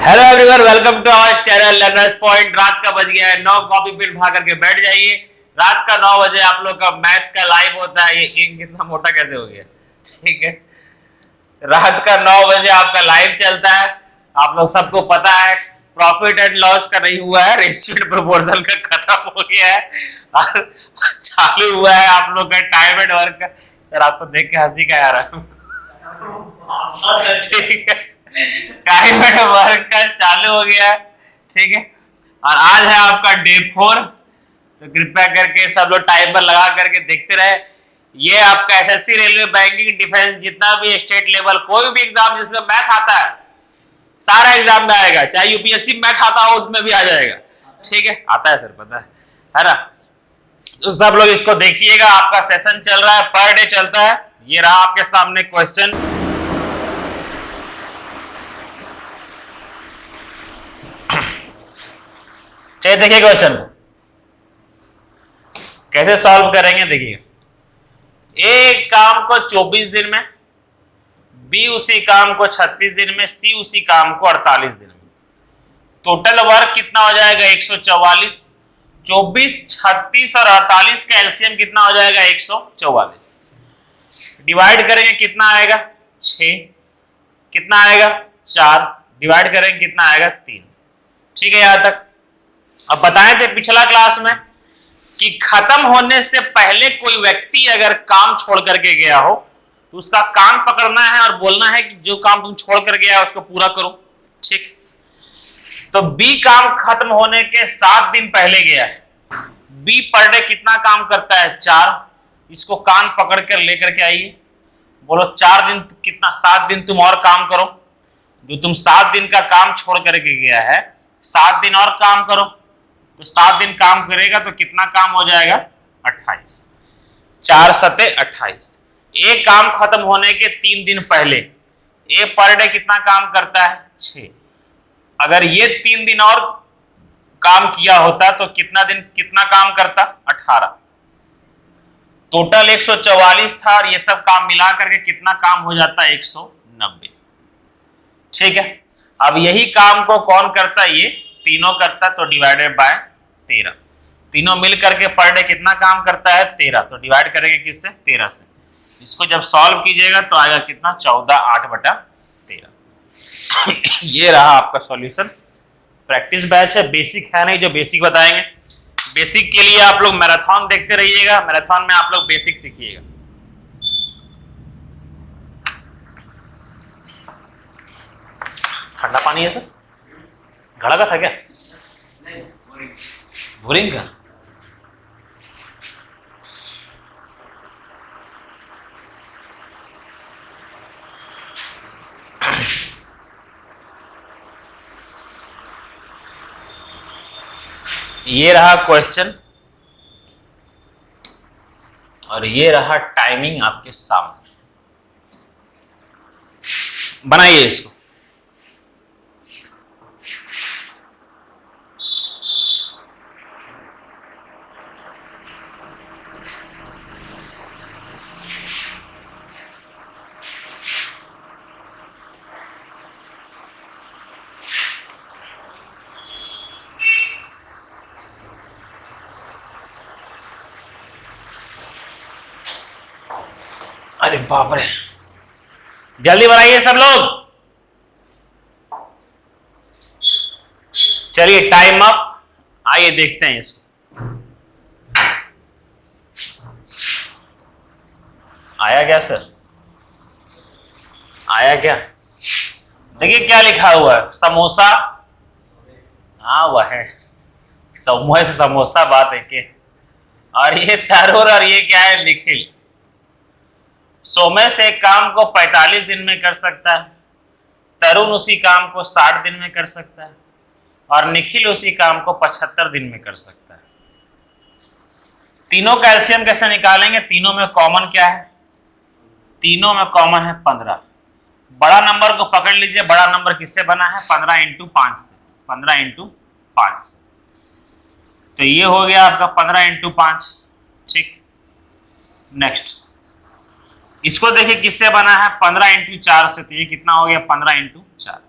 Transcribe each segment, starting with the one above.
Hello everyone, welcome to our channel learners point. रात का बज गया है 9, कॉपी पेन उठा करके बैठ जाइए। रात का 9 बजे आप लोग का मैथ का लाइव होता है। ये इंक कितना मोटा कैसे हो गया, ठीक है। रात का 9 बजे आपका लाइव चलता है। आप लोग सबको पता है प्रॉफिट एंड लॉस का नहीं हुआ है, रेशियो एंड प्रोपोर्शन का खत्म हो गया है और चालू हुआ है आप लोग का टाइम एंड वर्क का। सर आपको देख के हंसी का आ रहा है, ठीक है। टाइम एंड वर्क का चालू हो गया है, ठीक है। और आज है आपका डे 4, तो कृपया करके सब लोग टाइमर लगा करके देखते रहे। ये आपका एसएससी, रेलवे, बैंकिंग, डिफेंस, जितना भी स्टेट लेवल कोई भी एग्जाम जिसमें मैथ आता है सारा एग्जाम में आएगा। चाहे यूपीएससी मैथ आता हो उसमें भी आ जाएगा, ठीक है। आता है सर, पता है ना। तो सब लोग इसको देखिएगा। आपका सेशन चल रहा है, पर डे चलता है। ये रहा आपके सामने क्वेश्चन। चलिए देखिए क्वेश्चन कैसे सॉल्व करेंगे। देखिए, ए काम को 24 दिन में, बी उसी काम को 36 दिन में, सी उसी काम को 48 दिन में। टोटल वर्क कितना हो जाएगा 144। 24, 36 और 48 का एलसीएम कितना हो जाएगा 144। डिवाइड करेंगे कितना आएगा 6, कितना आएगा 4, डिवाइड करेंगे कितना आएगा 3। ठीक है यहां तक। अब बताए थे पिछला क्लास में कि खत्म होने से पहले कोई व्यक्ति अगर काम छोड़ करके गया हो तो उसका कान पकड़ना है और बोलना है कि जो काम तुम छोड़ कर गया है उसको पूरा करो, ठीक। तो बी काम खत्म होने के 7 दिन पहले गया है। बी पर डे कितना काम करता है 4। इसको कान पकड़ कर लेकर के आइए, बोलो 4 दिन कितना, 7 दिन तुम और काम करो। जो तुम 7 दिन का काम छोड़ करके गया है 7 दिन और काम करो। तो 7 दिन काम करेगा तो कितना काम हो जाएगा 28। 4 सते 28। एक काम खत्म होने के 3 दिन पहले ए पर डे कितना काम करता है 6। अगर ये 3 दिन और काम किया होता तो कितना काम करता 18। टोटल 144 था और ये सब काम मिला करके कितना काम हो जाता है 190, ठीक है। अब यही काम को कौन करता है, ये तीनों करता, तो डिवाइडेड बाय 13। तीनों मिल करके पर डे कितना काम करता है 13, तो डिवाइड करेंगे किससे 13 से। इसको जब सॉल्व कीजिएगा तो आएगा कितना 14/8/13। ये रहा आपका सॉल्यूशन। प्रैक्टिस बैच है, बेसिक है नहीं जो बेसिक बताएंगे। बेसिक के लिए आप लोग मैराथन देखते रहिएगा। मैराथन में आप लोग बेसिक सीखिएगा। ठंडा पानी है सर, घड़ा का था क्या? बोरिंग का। ये रहा क्वेश्चन और ये रहा टाइमिंग आपके सामने। बनाइए इसको। अरे बाप रे, जल्दी बनाइए सब लोग। चलिए टाइम अप। आइए देखते हैं इसको। आया क्या सर? आया क्या? देखिए क्या लिखा हुआ है, समोसा। हाँ वह है समोसा, बात है के। और ये तरुण और ये क्या है निखिल। सोमेश एक काम को 45 दिन में कर सकता है, तरुण उसी काम को 60 दिन में कर सकता है और निखिल उसी काम को 75 दिन में कर सकता है। तीनों का एलसीएम कैसे निकालेंगे? तीनों में कॉमन क्या है? तीनों में कॉमन है 15। बड़ा नंबर को पकड़ लीजिए। बड़ा नंबर किससे बना है 15 × 5 से। 15 × 5 से, तो ये हो गया आपका 15 × 5, ठीक। नेक्स्ट इसको देखिए किससे बना है 15 × 4 से, तो ये कितना हो गया 15 × 4।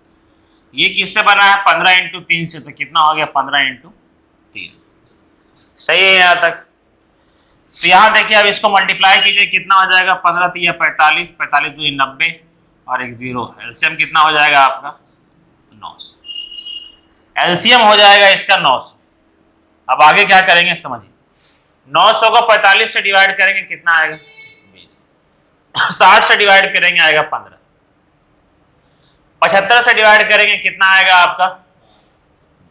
ये किससे बना है? 15 इंटू 3 से, तो कितना हो गया? 15 इंटू 3। सही है यहाँ तक? तो यहाँ देखिए, अब इसको मल्टीप्लाई कीजिए, कितना हो जाएगा? 15 3 45, 45 2 90 और एक 0। एलसीएम कितना हो जाएगा आपका? 900। एलसीएम हो जाएगा इसका 900। अब आगे क्या करेंगे समझिए। 900 को 45 से डिवाइड करेंगे, कितना आएगा? 20। 60 से डिवाइड करेंगे, आएगा 15। 75 से डिवाइड करेंगे, कितना आएगा आपका?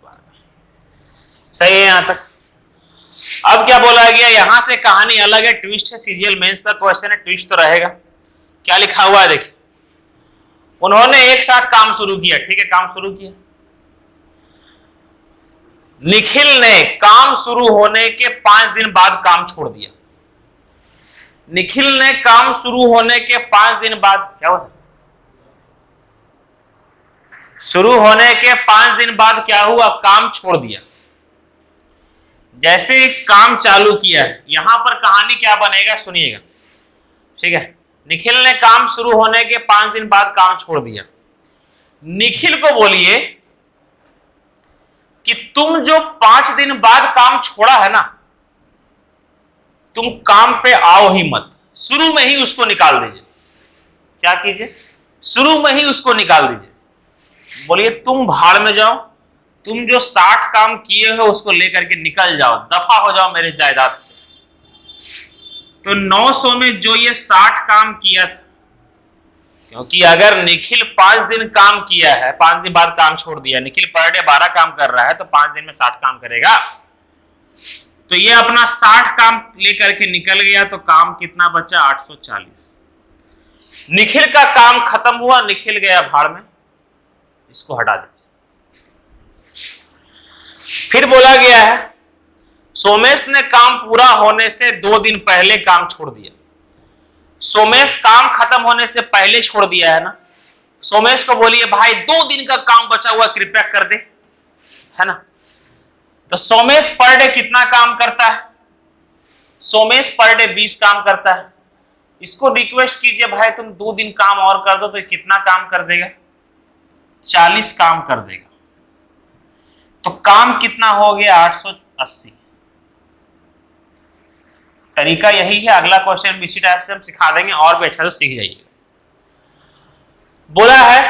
12। सही है यहाँ तक? अब क्या बोला गया? यहां से कहानी अलग है, ट्विस्ट है। सीजीएल मेंस का क्वेश्चन है, ट्विस्ट तो रहेगा। क्या लिखा हुआ है देखिए। उन्होंने एक साथ काम शुरू किया, ठीक है, काम शुरू किया। निखिल ने काम शुरू होने के 5 दिन बाद काम छोड़ दिया। निखिल ने काम शुरू होने के 5 दिन बाद, क्या हुआ? शुरू होने के 5 दिन बाद क्या हुआ? काम छोड़ दिया। जैसे काम चालू किया है, यहां पर कहानी क्या बनेगा सुनिएगा, ठीक है। निखिल ने काम शुरू होने के 5 दिन बाद काम छोड़ दिया। निखिल को बोलिए कि तुम जो 5 दिन बाद काम छोड़ा है ना, तुम काम पे आओ ही मत, शुरू में ही उसको निकाल दीजिए। क्या कीजिए? शुरू में ही उसको निकाल दीजिए। बोलिए तुम भाड़ में जाओ, तुम जो 60 काम किए हो उसको लेकर के निकल जाओ, दफा हो जाओ मेरे जायदाद से। तो 900 में जो ये 60 काम किया था, क्योंकि अगर निखिल 5 दिन काम किया है, 5 दिन बाद काम छोड़ दिया, निखिल पर डे 12 काम कर रहा है, तो 5 दिन में 60 काम करेगा। तो ये अपना 60 काम लेकर के निकल गया, तो काम कितना बचा? 840। निखिल का काम खत्म हुआ, निखिल गया भाड़ में, इसको हटा दीजिए। फिर बोला गया है सोमेश ने काम पूरा होने से 2 दिन पहले काम छोड़ दिया। सोमेश काम खत्म होने से पहले छोड़ दिया है ना। सोमेश को बोलिए भाई 2 दिन का काम बचा हुआ कृपया कर दे, है ना। तो सोमेश पर डे कितना काम करता है? सोमेश पर डे 20 काम करता है। इसको रिक्वेस्ट कीजिए भाई तुम 2 दिन काम और कर दो, तो कितना काम कर देगा? 40 काम कर देगा। तो काम कितना हो गया? 880। तरीका यही है। अगला क्वेश्चन इसी टाइप से हम सिखा देंगे, और भी अच्छा तो सीख जाइए। बोला है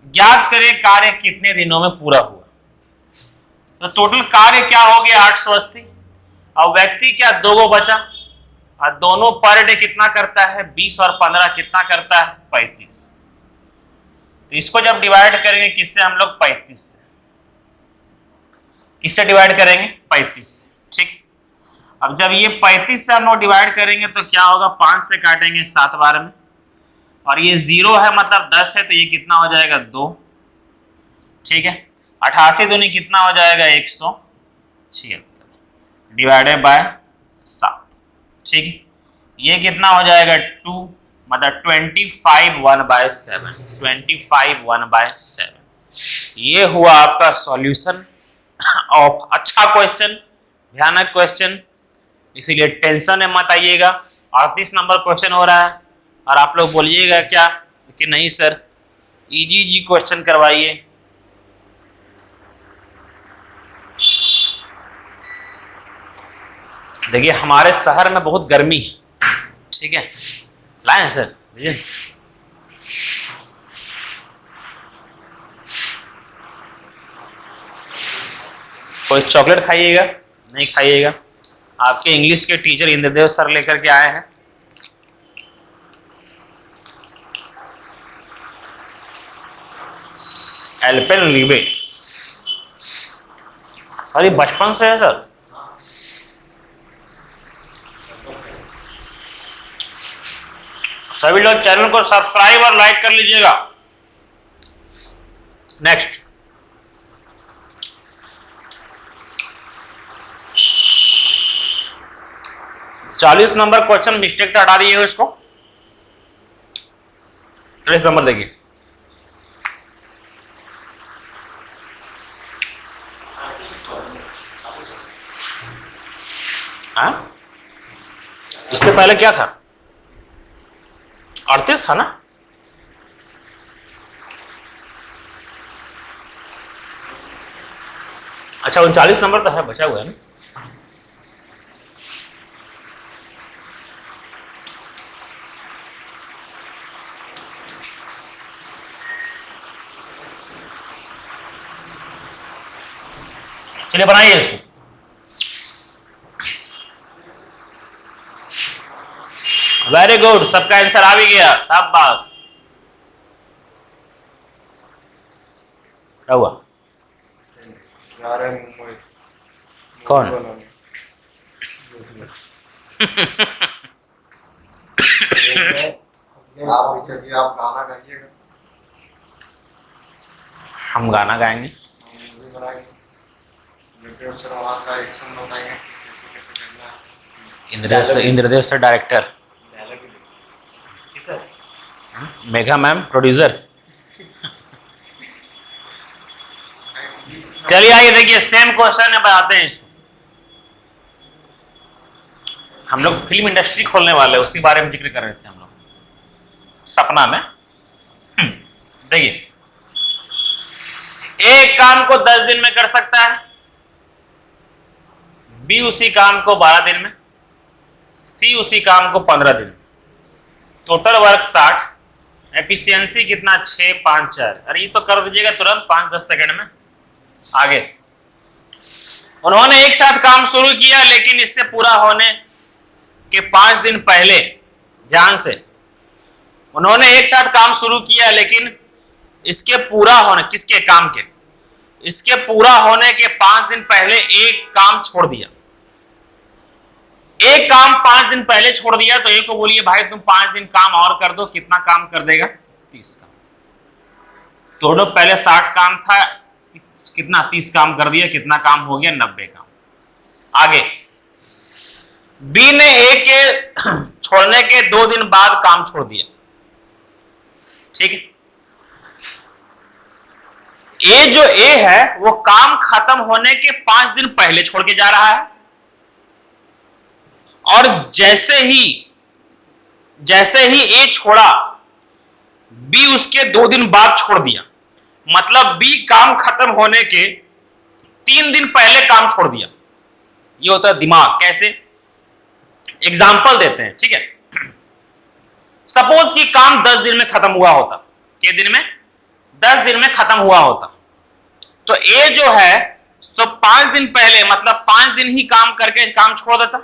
ज्ञात करें कार्य कितने दिनों में पूरा हुआ। तो टोटल कार्य क्या हो गया? 880। और व्यक्ति क्या? 2 गो बचा, और दोनों पर डे कितना करता है? 20 और 15 कितना करता है? 35। तो इसको जब डिवाइड करेंगे किससे हम लोग? 35 से। किससे डिवाइड करेंगे? 35 से, ठीक। अब जब ये 35 से हम लोग डिवाइड करेंगे तो क्या होगा? 5 से काटेंगे 7 बार में, और ये 0 है मतलब 10 है, तो ये कितना हो जाएगा? 2, ठीक है। 88 दूनी कितना हो जाएगा? 176 डिवाइडेड बाय 7, ठीक है। ये कितना हो जाएगा? 2 मतलब 25 1/7, 25 1/7। ये हुआ आपका सॉल्यूशन ऑफ अच्छा क्वेश्चन, भयानक क्वेश्चन, इसीलिए टेंशन में मत आइएगा। 38 नंबर क्वेश्चन हो रहा है, और आप लोग बोलिएगा क्या कि नहीं सर इजी क्वेश्चन करवाइए। देखिए हमारे शहर में बहुत गर्मी है, ठीक है, लाए हैं सर, लीजिए। कोई चॉकलेट खाइएगा? नहीं खाइएगा। आपके इंग्लिश के टीचर इंद्रदेव सर लेकर के आए हैं। एल्पेनलीबे, सर ये बचपन से है सर। सभी लोग चैनल को सब्सक्राइब और लाइक कर लीजिएगा। नेक्स्ट, चालीस नंबर क्वेश्चन मिस्टेक से हटा दिए हो इसको। 40 नंबर देखिए, हाँ इससे पहले क्या था? 38 था ना। अच्छा 39 नंबर तो है, बचा हुआ है ना। चलिए बनाइए इसको। वेरी गुड, सबका आंसर आ भी गया, शाबाश। क्या हुआ? कौन? आप गाना गाइएगा, हम गाना गाएंगे, का एक्शन बताएंगे कैसे कैसे करना है। Indradev sir director, Megha ma'am producer. चलिए आइए देखिए, सेम क्वेश्चन है, बताते हैं इसको। हम लोग फिल्म इंडस्ट्री खोलने वाले हैं, उसी बारे में जिक्र कर रहे थे हम लोग सपना में। देखिए, एक काम को 10 दिन में कर सकता है, बी उसी काम को 12 दिन में, सी उसी काम को 15 दिन में। टोटल वर्क 60, एफिशिएंसी कितना? 6, 5, 4। अरे ये तो कर दीजिएगा तुरंत 5-10 सेकंड में। आगे, उन्होंने एक साथ काम शुरू किया, लेकिन इससे पूरा होने के 5 दिन पहले, ध्यान से, उन्होंने एक साथ काम शुरू किया, लेकिन इसके पूरा होने, किसके काम के? इसके पूरा होने के 5 दिन पहले एक काम छोड़ दिया। एक काम 5 दिन पहले छोड़ दिया, तो एक को बोलिए भाई तुम 5 दिन काम और कर दो, कितना काम कर देगा? 30 काम। दोनों पहले 60 काम था, कितना? 30 काम कर दिया, कितना काम हो गया? 90 काम। आगे, बी ने ए के छोड़ने के 2 दिन बाद काम छोड़ दिया, ठीक है। ए जो ए है वो काम खत्म होने के 5 दिन पहले छोड़ के जा रहा है, और जैसे ही ए छोड़ा, बी उसके 2 दिन बाद छोड़ दिया। मतलब बी काम खत्म होने के 3 दिन पहले काम छोड़ दिया। ये होता है दिमाग। कैसे? एग्जाम्पल देते हैं, ठीक है। सपोज कि काम 10 दिन में खत्म हुआ होता। के दिन में? 10 दिन में खत्म हुआ होता, तो ए जो है सो 5 दिन पहले, मतलब 5 दिन ही काम करके काम छोड़ देता।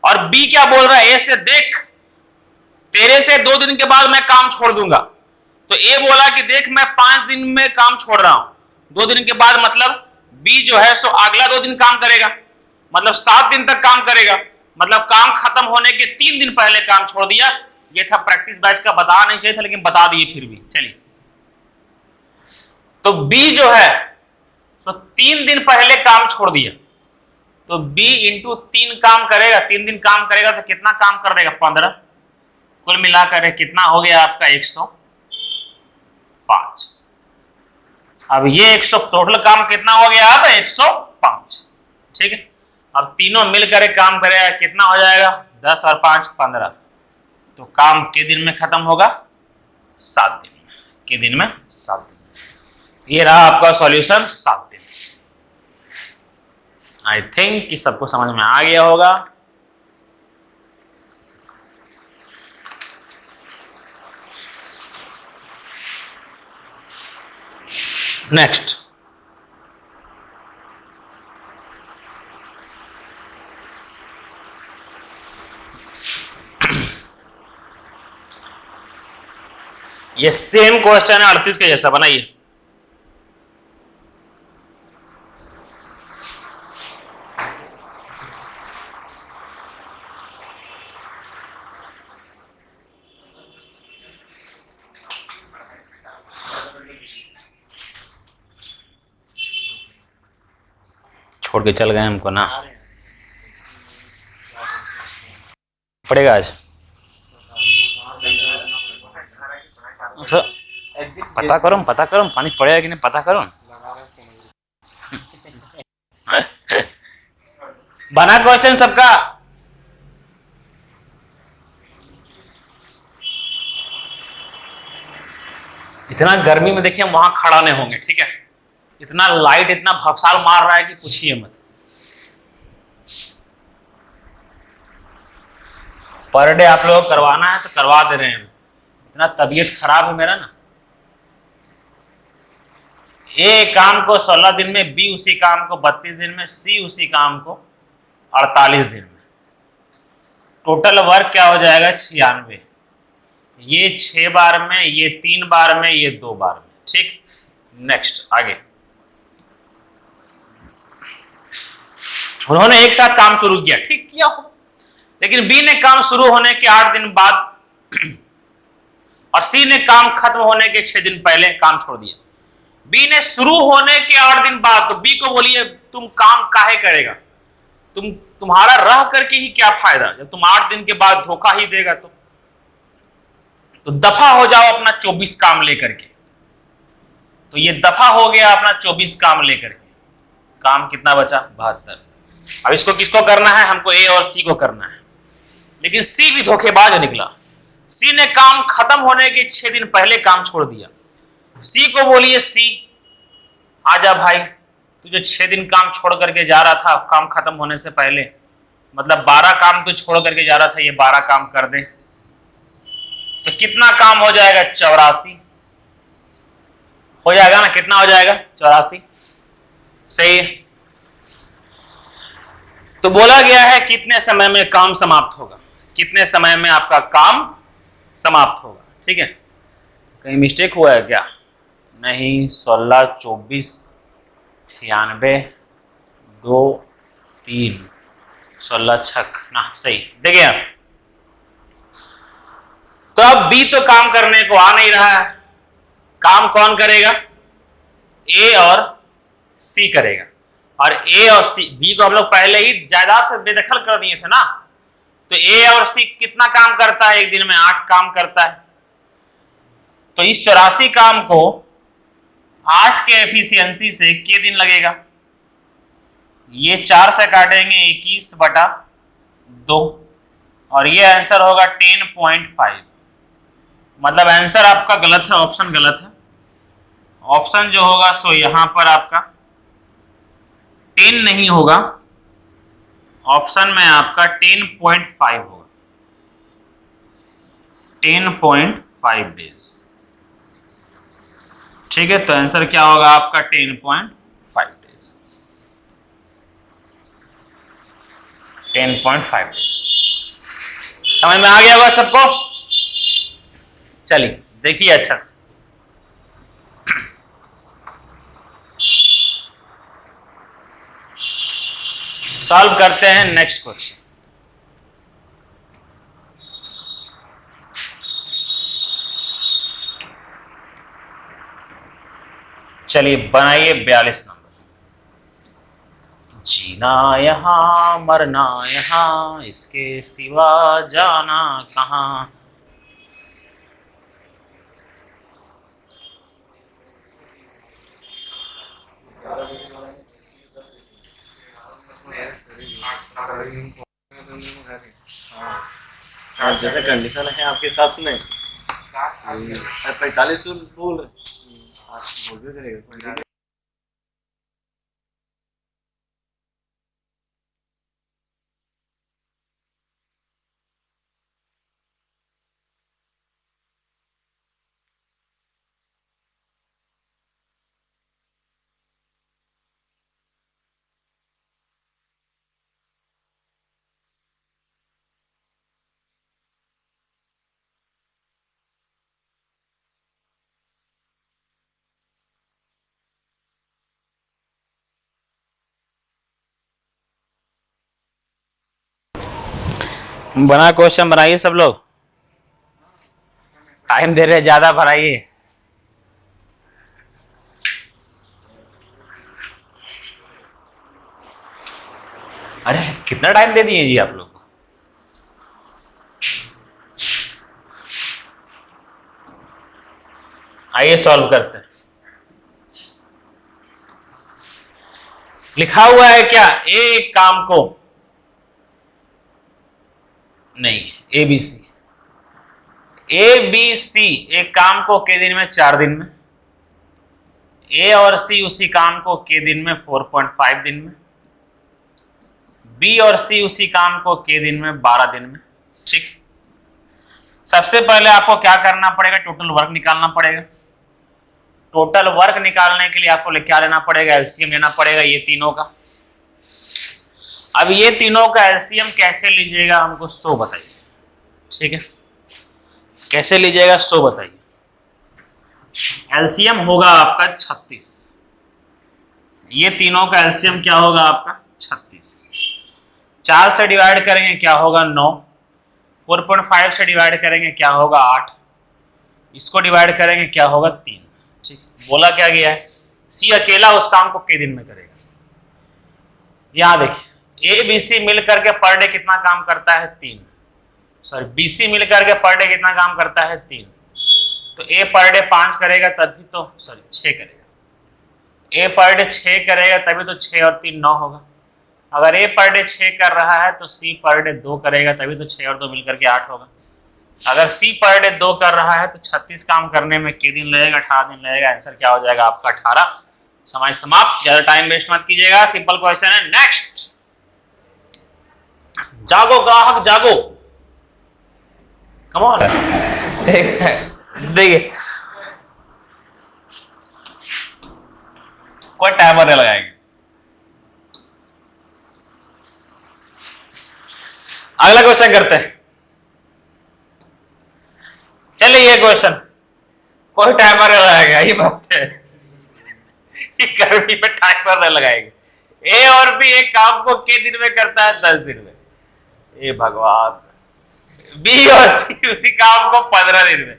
और बी क्या बोल रहा है ए से? देख, तेरे से 2 दिन के बाद मैं काम छोड़ दूंगा। तो ए बोला कि देख मैं 5 दिन में काम छोड़ रहा हूं, 2 दिन के बाद, मतलब बी जो है सो अगला 2 दिन काम करेगा, मतलब 7 दिन तक काम करेगा। मतलब काम खत्म होने के 3 दिन पहले काम छोड़ दिया। ये था प्रैक्टिस बैच का, बता नहीं चाहिए था लेकिन बता दिए फिर भी। चलिए, तो बी जो है सो 3 दिन पहले काम छोड़ दिया, तो बी इंटू 3 काम करेगा, 3 दिन काम करेगा तो कितना काम कर देगा? 15। कुल मिलाकर कितना हो गया आपका? 105। अब ये 100 टोटल काम कितना हो गया? अब 105, ठीक है। अब तीनों मिलकर काम करेगा, कितना हो जाएगा? 10 और 5 15। तो काम के दिन में खत्म होगा? 7 दिन में। के दिन में? 7 दिन। ये रहा आपका सॉल्यूशन, 7 दिन। आई थिंक कि सबको समझ में आ गया होगा। नेक्स्ट, ये सेम क्वेश्चन है 38 के जैसा, बनाइए। छोड़ के चल गए हमको ना, पड़ेगा आज। पता करो पानी पड़ेगा कि नहीं, पता करो। बना क्वेश्चन सबका? इतना गर्मी में देखिए हम वहां खड़ा नहीं होंगे, ठीक है। इतना लाइट इतना भवसाल मार रहा है कि पूछिए मत। पर डे आप लोगों को करवाना है तो करवा दे रहे हैं। इतना तबीयत खराब है मेरा ना। ए काम को 16 दिन में, बी उसी काम को 32 दिन में, सी उसी काम को 48 दिन में। टोटल वर्क क्या हो जाएगा? 96। ये 6 बार में, ये 3 बार में, ये 2 बार में। ठीक, नेक्स्ट आगे। उन्होंने एक साथ काम शुरू किया, ठीक किया हो, लेकिन बी ने काम शुरू होने के 8 दिन बाद और सी ने काम खत्म होने के 6 दिन पहले काम छोड़ दिया। बी ने शुरू होने के 8 दिन बाद, तो बी को बोलिए तुम काम काहे करेगा, तुम्हारा रह करके ही क्या फायदा, जब तुम 8 दिन के बाद धोखा ही देगा तो दफा हो जाओ अपना 24 काम लेकर के। तो ये दफा हो गया अपना 24 काम लेकर के। काम कितना बचा? 72। अब इसको किसको करना है? हमको ए और सी को करना है, लेकिन सी भी धोखेबाज निकला। सी ने काम खत्म होने के 6 दिन पहले काम छोड़ दिया। सी को बोलिए सी आजा भाई, तू जो 6 दिन काम छोड़ करके जा रहा था काम खत्म होने से पहले, मतलब 12 काम तू छोड़ करके जा रहा था, ये 12 काम कर दे। तो कितना काम हो जाएगा? 84 हो जाएगा ना? कितना हो जाएगा? 84। सही है। तो बोला गया है कितने समय में काम समाप्त होगा, कितने समय में आपका काम समाप्त होगा। ठीक है, कहीं मिस्टेक हुआ है क्या? नहीं, 16, 24, 96, 2, 3, 16 छक ना, सही। देखिए आप, तो अब बी तो काम करने को आ नहीं रहा है, काम कौन करेगा? ए और सी करेगा। और ए और सी, बी को हम लोग पहले ही जायदाद से बेदखल कर दिए थे ना, तो ए और सी कितना काम करता है? एक दिन में 8 काम करता है। तो इस 84 काम को 8 के एफिशिएंसी से कितने दिन लगेगा? ये 4 से काटेंगे 21/2 और ये आंसर होगा 10.5। मतलब आंसर आपका गलत है, ऑप्शन गलत है। ऑप्शन जो होगा सो यहां पर आपका 10 नहीं होगा, ऑप्शन में आपका 10.5 होगा, 10.5 डेज। ठीक है, तो आंसर क्या होगा आपका? 10.5 डेज, 10.5 डेज। समझ में आ गया होगा सबको? चलिए देखिए अच्छा से, सॉल्व करते हैं नेक्स्ट क्वेश्चन। चलिए बनाइए 42 नंबर। जीना यहां मरना यहां, इसके सिवा जाना कहां। हाँ, जैसे कंडीशन है आपके साथ में 45 बोल बोल भी करेगा। बना क्वेश्चन बनाइए सब लोग, टाइम दे रहे ज्यादा बनाइए। अरे कितना टाइम दे दिए जी आप लोग को? आइए सॉल्व करते हैं। लिखा हुआ है क्या? ए काम को, नहीं, A B C, A B C एक काम को के दिन में? 4 दिन में। ए और सी उसी काम को के दिन में 4.5 दिन में, बी और सी उसी काम को के दिन में 12 दिन में। ठीक, सबसे पहले आपको क्या करना पड़ेगा, टोटल वर्क निकालना पड़ेगा। टोटल वर्क निकालने के लिए आपको क्या लेना पड़ेगा, एलसीएम लेना पड़ेगा ये तीनों का। अब ये तीनों का एलसीएम कैसे लीजिएगा हमको 100 बताइए। ठीक है, कैसे लीजिएगा 100 बताइए। एलसीएम होगा आपका 36, ये तीनों का एलसीएम क्या होगा आपका 36। 4 से डिवाइड करेंगे क्या होगा 9, 4.5 से डिवाइड करेंगे क्या होगा 8, इसको डिवाइड करेंगे क्या होगा 3। ठीक, बोला क्या गया है, सी अकेला उस काम को के दिन में करेगा। यहां देखिए ए बी सी मिल करके पर डे कितना काम करता है 3, सॉरी बी सी मिल करके पर डे कितना काम करता है 3, तो ए पर डे 5 करेगा तभी तो, सॉरी 6 करेगा। ए पर डे 6 करेगा तभी तो 6 और 3 9 होगा। अगर ए पर डे 6 कर रहा है तो सी पर डे 2 करेगा तभी तो 6 और 2 मिलकर के 8 होगा। अगर सी पर डे 2 कर रहा है तो 36 काम करने में के दिन लगेगा, 18 दिन लगेगा। आंसर क्या हो जाएगा आपका 18। समय समाप्त, ज्यादा टाइम वेस्ट मत कीजिएगा, सिंपल क्वेश्चन है। नेक्स्ट, जागो ग्राहक जागो, कम ऑन। देखिए कोई टाइमर नहीं लगाएंगे। अगला क्वेश्चन करते हैं। चलिए ये क्वेश्चन कोई टाइमर नहीं लगाएगा, ये बात है, गर्मी में टाइमर नहीं लगाएंगे। ए और बी एक काम को के दिन में करता है 10 दिन में, ए भगवान। बी और सी उसी काम को 15 दिन में।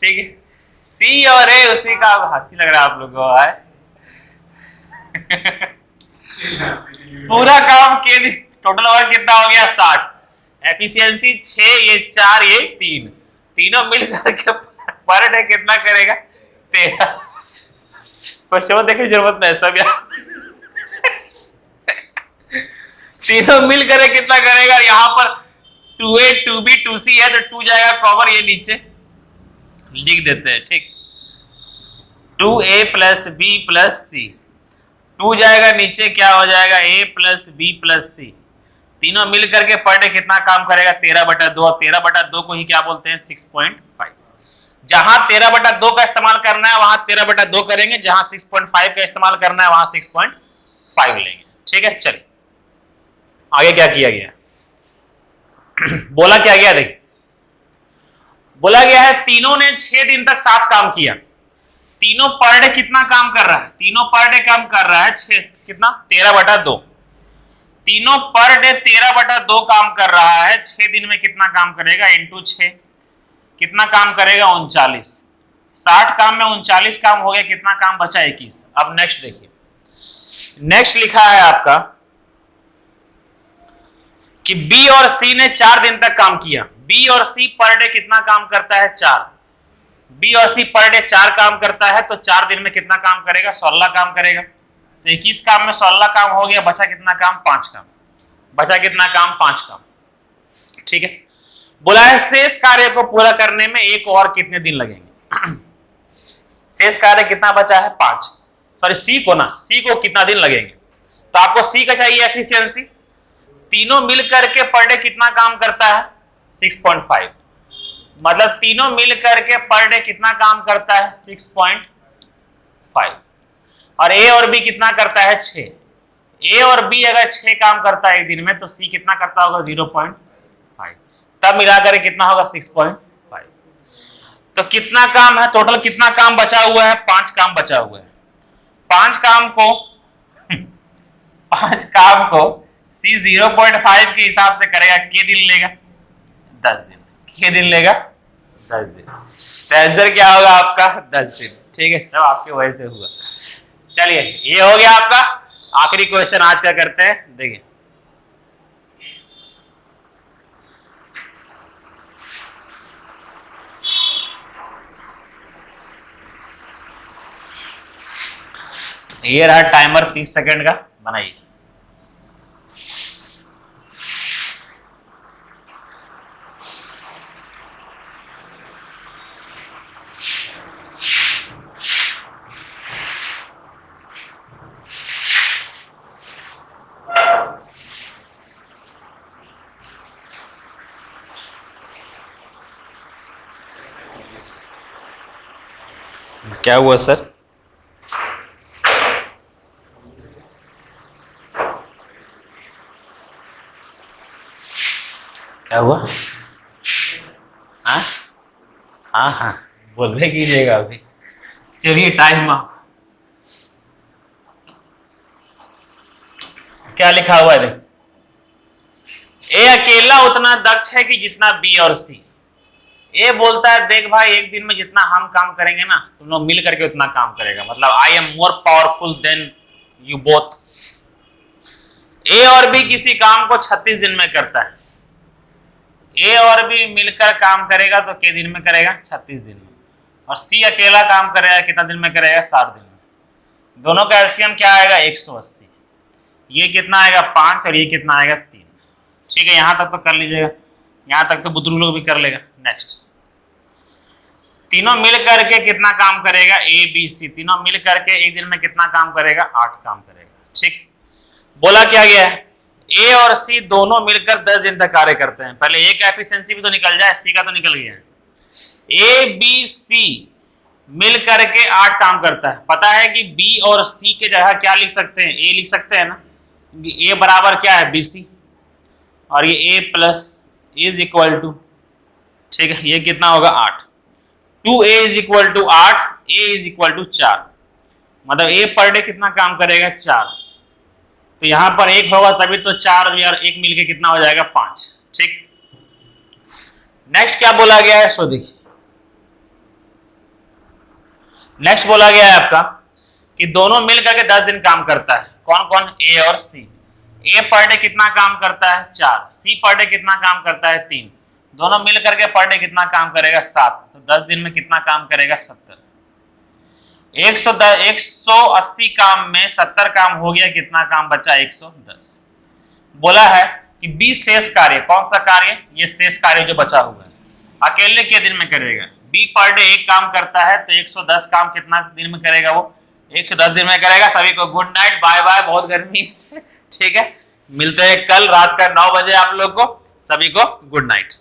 ठीक है, सी और ए उसी काम, हंसी लग रहा है आप लोगों को है पूरा काम के दिन। टोटल वर्क कितना हो गया 60, एफिशिएंसी 6, ये 4, ये 3, तीनों मिलकर के पर डे कितना करेगा 13। क्वेश्चन देखने की जरूरत नहीं सब यार तीनों मिलकर कितना करेगा, यहाँ पर 2A 2B 2C है तो 2 जाएगा कॉमन, ये नीचे लिख देते हैं। ठीक, 2A plus B plus C, 2 जाएगा नीचे, क्या हो जाएगा A plus B plus C। तीनों मिलकर के पर डे कितना काम करेगा 13/2, और 13/2 को ही क्या बोलते हैं 6.5। जहां 13/2 का इस्तेमाल करना है वहां 13/2 करेंगे, जहां 6.5 का इस्तेमाल करना है वहां 6.5 लेंगे। ठीक है, चलिए आगे क्या किया गया बोला क्या गया, देखिए बोला गया है तीनों ने 6 दिन तक साथ काम किया। तीनों पर डे कितना काम कर रहा है, तीनों पर डे काम कर रहा है 6 कितना 13/2। तीनों पर डे 13/2 काम कर रहा है, 6 दिन में कितना काम करेगा इंटू 6, कितना काम करेगा 39। 60 काम में 39 काम हो गया, कितना काम बचा 21। अब नेक्स्ट देखिए, नेक्स्ट लिखा है आपका कि बी और सी ने 4 दिन तक काम किया। बी और सी पर डे कितना काम करता है 4, बी और सी पर डे 4 काम करता है, तो 4 दिन में कितना काम करेगा 16 काम करेगा। तो 21 काम में 16 काम हो गया, बचा कितना काम 5 काम, बचा कितना काम 5 काम। ठीक है, बोला है शेष कार्य को पूरा करने में एक और कितने दिन लगेंगे। शेष कार्य कितना बचा है 5, सॉरी सी को ना, सी को कितना दिन लगेंगे। तो आपको सी का चाहिए एफिशिएंसी, तीनों मिलकर के पर डे कितना काम करता है 6.5, मतलब तीनों मिलकर के पर डे कितना काम करता है 6.5, और ए और बी कितना करता है 6। ए और बी अगर 6 काम करता है एक दिन में तो सी कितना करता होगा 0.5, तब मिलाकर कितना होगा 6.5। तो कितना काम है टोटल, कितना काम बचा हुआ है 5 काम बचा हुआ है। 5 काम को 5 काम को सी 0.5 के हिसाब से करेगा, के दिन लेगा 10 दिन, के दिन लेगा 10 दिन। तो आंसर क्या होगा आपका 10 दिन। ठीक है, सब आपके वजह से हुआ। चलिए ये हो गया आपका। आखिरी क्वेश्चन आज का करते हैं, देखिए ये रहा टाइमर 30 सेकंड का, बनाइए। क्या हुआ सर? क्या हुआ? हाँ हाँ हाँ, बोलवे कीजिएगा अभी। चलिए टाइम में क्या लिखा हुआ है देख, ए अकेला उतना दक्ष है कि जितना बी और सी। ए बोलता है देख भाई, एक दिन में जितना हम काम करेंगे ना, तुम लोग मिल करके उतना काम करेगा, मतलब I am more powerful then you both. A और बी किसी काम को 36 दिन में करता है। ए और बी मिलकर काम करेगा तो कितने दिन में करेगा? 36 दिन में। और सी अकेला काम करेगा कितना दिन में करेगा? 60 दिन में। दोनों का एलसीएम क्या आएगा? 180। ये कितना आएगा? 5 और ये कितना आएगा? 3। ठीक है, यहां तक तो कर लीजिएगा, यहां तक तो बुजुर्ग लोग भी कर लेगा। नेक्स्ट, तीनों मिल करके कितना काम करेगा? ए बी सी तीनों मिल करके एक दिन में कितना काम करेगा? 8 काम करेगा। ठीक, बोला क्या गया है? ए और सी दोनों मिलकर 10 दिन तक कार्य करते हैं। पहले ए का एफिशिएंसी भी तो निकल जाए, सी का तो निकल गया है। ए बी सी मिल करके 8 काम करता है। पता है कि बी और सी के जगह क्या लिख सकते हैं? ए लिख सकते हैं ना। ए बराबर क्या है? बी सी, और ये A plus is equal to, ठीक है, ये कितना होगा? 8। 2a is equal to 8, A is equal to 4, मतलब ए पर डे कितना काम करेगा? 4। तो यहां पर 1 होगा तभी तो 4 और 1 मिलके कितना हो जाएगा? 5। ठीक, नेक्स्ट क्या बोला गया है? सो देखिए, नेक्स्ट बोला गया है आपका कि दोनों मिलकर के 10 दिन काम करता है। कौन कौन? ए और सी। ए पर डे कितना काम करता है? 4। सी पर डे कितना काम करता है? 3। दोनों मिल करके पर डे कितना काम करेगा? 7। तो 10 दिन में कितना काम करेगा? 70। 180 काम में 70 काम हो गया, कितना काम बचा? 110। बोला है कि बी शेष कार्य, कौन सा कार्य? ये शेष कार्य जो बचा हुआ है, अकेले के दिन में करेगा। बी पर डे 1 काम करता है तो 110 काम कितना दिन में करेगा? वो 110 दिन में करेगा। सभी को गुड नाइट, बाय बाय, बहुत गर्मी ठीक है, मिलते हैं कल रात का 9 बजे आप लोग को। सभी को गुड नाइट।